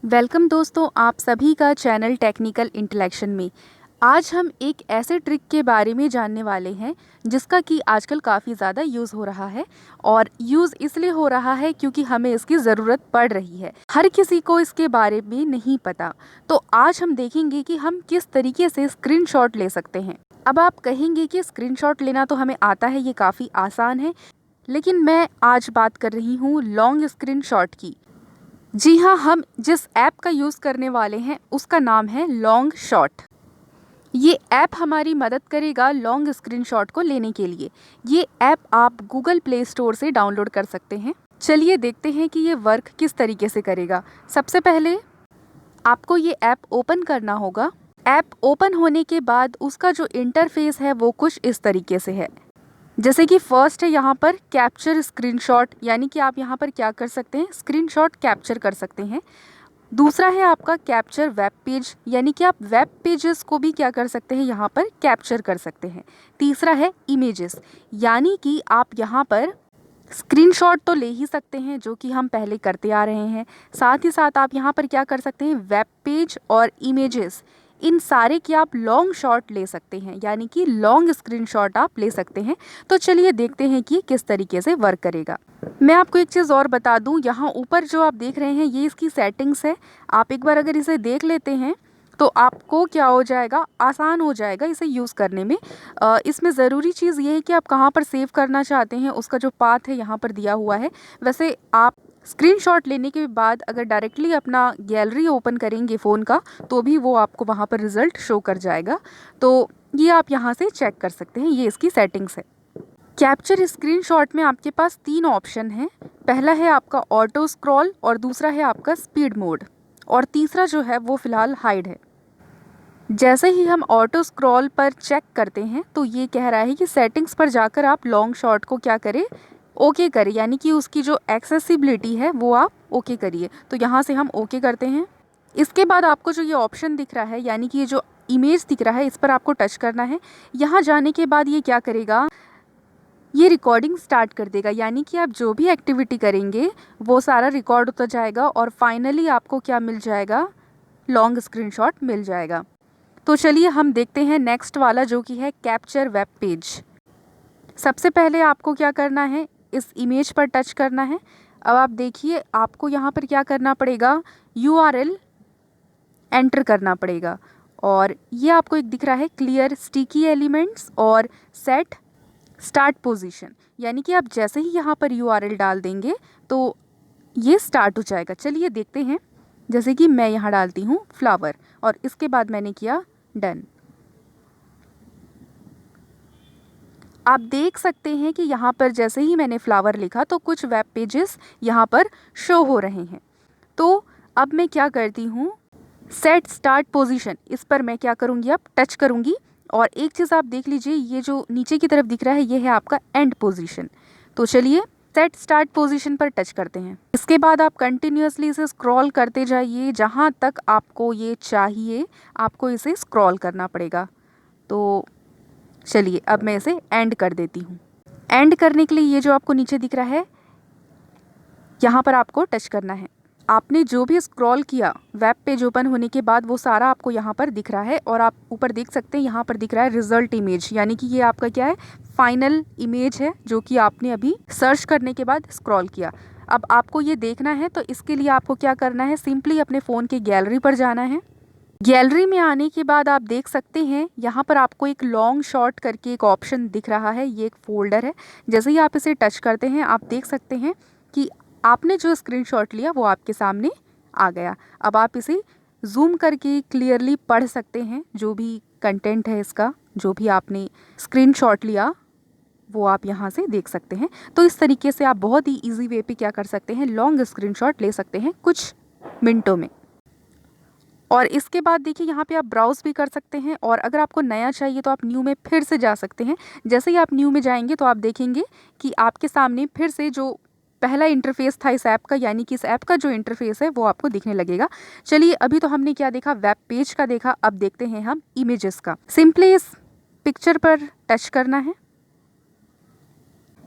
Welcome दोस्तों, आप सभी का चैनल टेक्निकल इंटेलेक्शन में। आज हम एक ऐसे ट्रिक के बारे में जानने वाले हैं जिसका कि आजकल काफ़ी ज़्यादा यूज़ हो रहा है। और यूज़ इसलिए हो रहा है क्योंकि हमें इसकी ज़रूरत पड़ रही है। हर किसी को इसके बारे में नहीं पता। तो आज हम देखेंगे कि हम किस तरीके से स्क्रीनशॉट ले सकते हैं। अब आप कहेंगे कि स्क्रीनशॉट लेना तो हमें आता है, ये काफ़ी आसान है, लेकिन मैं आज बात कर रही हूँ लॉन्ग स्क्रीनशॉट की। जी हाँ, हम जिस ऐप का यूज़ करने वाले हैं उसका नाम है लॉन्ग शॉट। ये ऐप हमारी मदद करेगा लॉन्ग स्क्रीनशॉट को लेने के लिए। ये ऐप आप गूगल प्ले स्टोर से डाउनलोड कर सकते हैं। चलिए देखते हैं कि ये वर्क किस तरीके से करेगा। सबसे पहले आपको ये ऐप ओपन करना होगा। ऐप ओपन होने के बाद उसका जो इंटरफेस है वो कुछ इस तरीके से है। जैसे कि फर्स्ट है यहाँ पर कैप्चर स्क्रीनशॉट, यानी कि आप यहाँ पर क्या कर सकते हैं, स्क्रीनशॉट कैप्चर कर सकते हैं। दूसरा है आपका कैप्चर वेब पेज, यानी कि आप वेब पेजेस को भी क्या कर सकते हैं, यहाँ पर कैप्चर कर सकते हैं। तीसरा है इमेजेस, यानी कि आप यहाँ पर स्क्रीनशॉट तो ले ही सकते हैं जो कि हम पहले करते आ रहे हैं, साथ ही साथ आप यहाँ पर क्या कर सकते हैं, वेब पेज और इमेजेस, इन सारे की आप लॉन्ग शॉट ले सकते हैं, यानी कि लॉन्ग स्क्रीनशॉट आप ले सकते हैं। तो चलिए देखते हैं कि किस तरीके से वर्क करेगा। मैं आपको एक चीज़ और बता दूं, यहाँ ऊपर जो आप देख रहे हैं ये इसकी सेटिंग्स है। आप एक बार अगर इसे देख लेते हैं तो आपको क्या हो जाएगा, आसान हो जाएगा इसे यूज़ करने में। इसमें ज़रूरी चीज़ ये है कि आप कहाँ पर सेव करना चाहते हैं, उसका जो पाथ है यहाँ पर दिया हुआ है। वैसे आप स्क्रीनशॉट लेने के बाद अगर डायरेक्टली अपना गैलरी ओपन करेंगे फ़ोन का तो भी वो आपको वहाँ पर रिज़ल्ट शो कर जाएगा। तो ये आप यहाँ से चेक कर सकते हैं, ये इसकी सेटिंग्स है। कैप्चर स्क्रीनशॉट में आपके पास 3 ऑप्शन हैं। पहला है आपका ऑटो स्क्रॉल, और दूसरा है आपका स्पीड मोड, और तीसरा जो है वो फ़िलहाल हाइड है। जैसे ही हम ऑटो स्क्रॉल पर चेक करते हैं तो ये कह रहा है कि सेटिंग्स पर जाकर आप लॉन्ग शॉट को क्या करें, ओके करें, यानी कि उसकी जो एक्सेसिबिलिटी है वो आप ओके करिए। तो यहाँ से हम ओके करते हैं। इसके बाद आपको जो ये ऑप्शन दिख रहा है, यानी कि ये जो इमेज दिख रहा है, इस पर आपको टच करना है। यहाँ जाने के बाद ये क्या करेगा, ये रिकॉर्डिंग स्टार्ट कर देगा, यानी कि आप जो भी एक्टिविटी करेंगे वो सारा रिकॉर्ड होता जाएगा और फाइनली आपको क्या मिल जाएगा, लॉन्ग स्क्रीनशॉट मिल जाएगा। तो चलिए हम देखते हैं नेक्स्ट वाला जो कि है कैप्चर वेब पेज। सबसे पहले आपको क्या करना है, इस इमेज पर टच करना है। अब आप देखिए आपको यहाँ पर क्या करना पड़ेगा, URL एंटर करना पड़ेगा, और ये आपको एक दिख रहा है क्लियर स्टिकी एलिमेंट्स और सेट स्टार्ट पोजीशन, यानी कि आप जैसे ही यहाँ पर URL डाल देंगे तो ये स्टार्ट हो जाएगा। चलिए देखते हैं। जैसे कि मैं यहाँ डालती हूँ फ्लावर, और इसके बाद मैंने किया डन। आप देख सकते हैं कि यहाँ पर जैसे ही मैंने फ्लावर लिखा तो कुछ वेब पेजेस यहाँ पर शो हो रहे हैं। तो अब मैं क्या करती हूँ, सेट स्टार्ट पोजीशन, इस पर मैं क्या करूँगी, अब टच करूँगी। और एक चीज़ आप देख लीजिए, ये जो नीचे की तरफ दिख रहा है ये है आपका एंड पोजीशन। तो चलिए सेट स्टार्ट पोजीशन पर टच करते हैं। इसके बाद आप कंटिन्यूअसली इसे स्क्रॉल करते जाइए, जहाँ तक आपको ये चाहिए आपको इसे स्क्रॉल करना पड़ेगा। तो चलिए अब मैं इसे एंड कर देती हूँ। एंड करने के लिए ये जो आपको नीचे दिख रहा है यहाँ पर आपको टच करना है। आपने जो भी स्क्रॉल किया वेब पेज ओपन होने के बाद वो सारा आपको यहाँ पर दिख रहा है, और आप ऊपर देख सकते हैं यहाँ पर दिख रहा है रिजल्ट इमेज, यानी कि ये आपका क्या है, फाइनल इमेज है जो कि आपने अभी सर्च करने के बाद स्क्रॉल किया। अब आपको ये देखना है तो इसके लिए आपको क्या करना है, सिंपली अपने फ़ोन के गैलरी पर जाना है। गैलरी में आने के बाद आप देख सकते हैं यहाँ पर आपको एक लॉन्ग शॉट करके एक ऑप्शन दिख रहा है, ये एक फोल्डर है। जैसे ही आप इसे टच करते हैं आप देख सकते हैं कि आपने जो स्क्रीनशॉट लिया वो आपके सामने आ गया। अब आप इसे जूम करके क्लियरली पढ़ सकते हैं, जो भी कंटेंट है इसका, जो भी आपने स्क्रीनशॉट लिया वो आप यहाँ से देख सकते हैं। तो इस तरीके से आप बहुत ही ईजी वे पे क्या कर सकते हैं, लॉन्ग स्क्रीनशॉट ले सकते हैं कुछ मिनटों में। और इसके बाद देखिए यहाँ पे आप ब्राउज़ भी कर सकते हैं, और अगर आपको नया चाहिए तो आप न्यू में फिर से जा सकते हैं। जैसे ही आप न्यू में जाएंगे तो आप देखेंगे कि आपके सामने फिर से जो पहला इंटरफेस था इस ऐप का, यानी कि इस ऐप का जो इंटरफेस है वो आपको दिखने लगेगा। चलिए अभी तो हमने क्या देखा, वेब पेज का देखा, अब देखते हैं हम इमेजेस का। सिंपली इस पिक्चर पर टच करना है।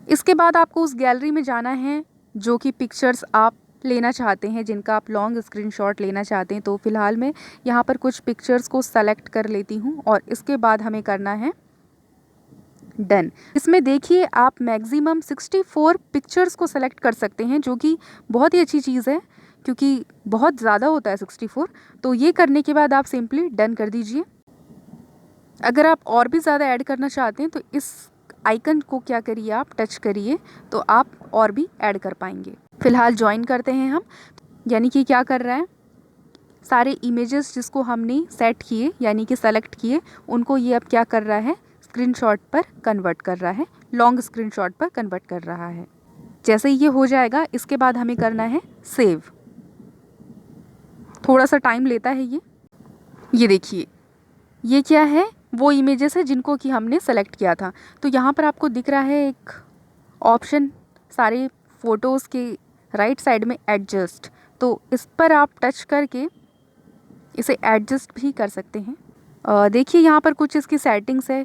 इसके बाद आपको उस गैलरी में जाना है जो कि पिक्चर्स आप लेना चाहते हैं, जिनका आप लॉन्ग स्क्रीनशॉट लेना चाहते हैं, तो फ़िलहाल मैं यहाँ पर कुछ पिक्चर्स को सेलेक्ट कर लेती हूँ और इसके बाद हमें करना है डन। इसमें देखिए आप मैक्सिमम 64 पिक्चर्स को सेलेक्ट कर सकते हैं, जो कि बहुत ही अच्छी चीज़ है क्योंकि बहुत ज़्यादा होता है 64। तो ये करने के बाद आप सिंपली डन कर दीजिए। अगर आप और भी ज़्यादा ऐड करना चाहते हैं तो इस आइकन को क्या करिए, आप टच करिए तो आप और भी ऐड कर पाएंगे। फ़िलहाल ज्वाइन करते हैं हम, यानी कि क्या कर रहा है, सारे इमेजेस जिसको हमने सेट किए यानी कि सेलेक्ट किए, उनको ये अब क्या कर रहा है, स्क्रीनशॉट पर कन्वर्ट कर रहा है, लॉन्ग स्क्रीनशॉट पर कन्वर्ट कर रहा है। जैसे ये हो जाएगा इसके बाद हमें करना है सेव। थोड़ा सा टाइम लेता है ये देखिए ये क्या है, वो इमेजेस है जिनको कि हमने सेलेक्ट किया था। तो यहाँ पर आपको दिख रहा है एक ऑप्शन सारे फ़ोटोज़ के राइट साइड में एडजस्ट, तो इस पर आप टच करके इसे एडजस्ट भी कर सकते हैं। देखिए यहाँ पर कुछ इसकी सेटिंग्स है,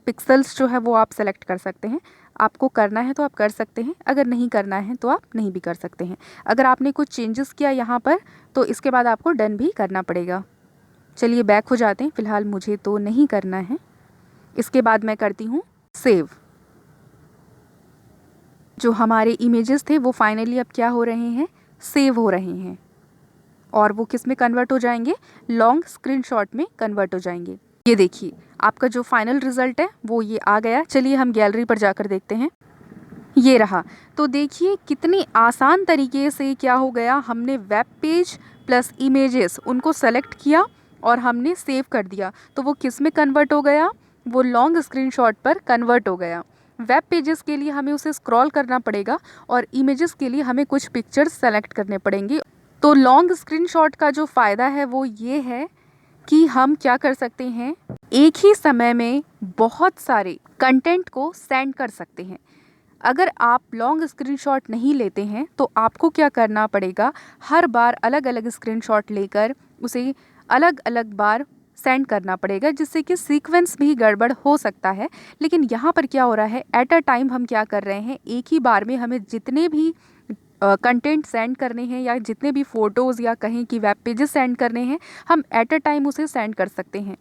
पिक्सल्स जो है वो आप सेलेक्ट कर सकते हैं। आपको करना है तो आप कर सकते हैं, अगर नहीं करना है तो आप नहीं भी कर सकते हैं। अगर आपने कुछ चेंजेस किया यहाँ पर तो इसके बाद आपको डन भी करना पड़ेगा। चलिए बैक हो जाते हैं, फ़िलहाल मुझे तो नहीं करना है। इसके बाद मैं करती हूँ सेव। जो हमारे इमेजेस थे वो फाइनली अब क्या हो रहे हैं, सेव हो रहे हैं और वो किस में कन्वर्ट हो जाएंगे, लॉन्ग स्क्रीनशॉट में कन्वर्ट हो जाएंगे। ये देखिए आपका जो फाइनल रिज़ल्ट है वो ये आ गया। चलिए हम गैलरी पर जाकर देखते हैं, ये रहा। तो देखिए कितनी आसान तरीके से क्या हो गया, हमने वेब पेज प्लस इमेजेस उनको सेलेक्ट किया और हमने सेव कर दिया, तो वो किस में कन्वर्ट हो गया, वो लॉन्ग स्क्रीनशॉट पर कन्वर्ट हो गया। वेब पेजेस के लिए हमें उसे स्क्रॉल करना पड़ेगा और इमेजेस के लिए हमें कुछ पिक्चर्स सेलेक्ट करने पड़ेंगे। तो लॉन्ग स्क्रीनशॉट का जो फ़ायदा है वो ये है कि हम क्या कर सकते हैं, एक ही समय में बहुत सारे कंटेंट को सेंड कर सकते हैं। अगर आप लॉन्ग स्क्रीनशॉट नहीं लेते हैं तो आपको क्या करना पड़ेगा, हर बार अलग अलग स्क्रीनशॉट लेकर उसे अलग अलग बार सेंड करना पड़ेगा, जिससे कि सीक्वेंस भी गड़बड़ हो सकता है। लेकिन यहाँ पर क्या हो रहा है, एट अ टाइम हम क्या कर रहे हैं, एक ही बार में हमें जितने भी कंटेंट सेंड करने हैं या जितने भी फ़ोटोज़ या कहीं की वेब पेजेस सेंड करने हैं, हम एट अ टाइम उसे सेंड कर सकते हैं।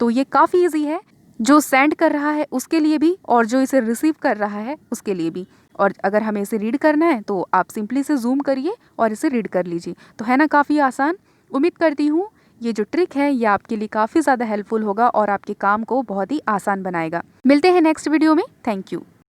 तो ये काफ़ी ईजी है, जो सेंड कर रहा है उसके लिए भी और जो इसे रिसीव कर रहा है उसके लिए भी। और अगर हमें इसे रीड करना है तो आप सिंपली इसे जूम करिए और इसे रीड कर लीजिए। तो है ना काफ़ी आसान। उम्मीद करती हूँ ये जो ट्रिक है ये आपके लिए काफ़ी ज़्यादा हेल्पफुल होगा और आपके काम को बहुत ही आसान बनाएगा। मिलते हैं नेक्स्ट वीडियो में। Thank you.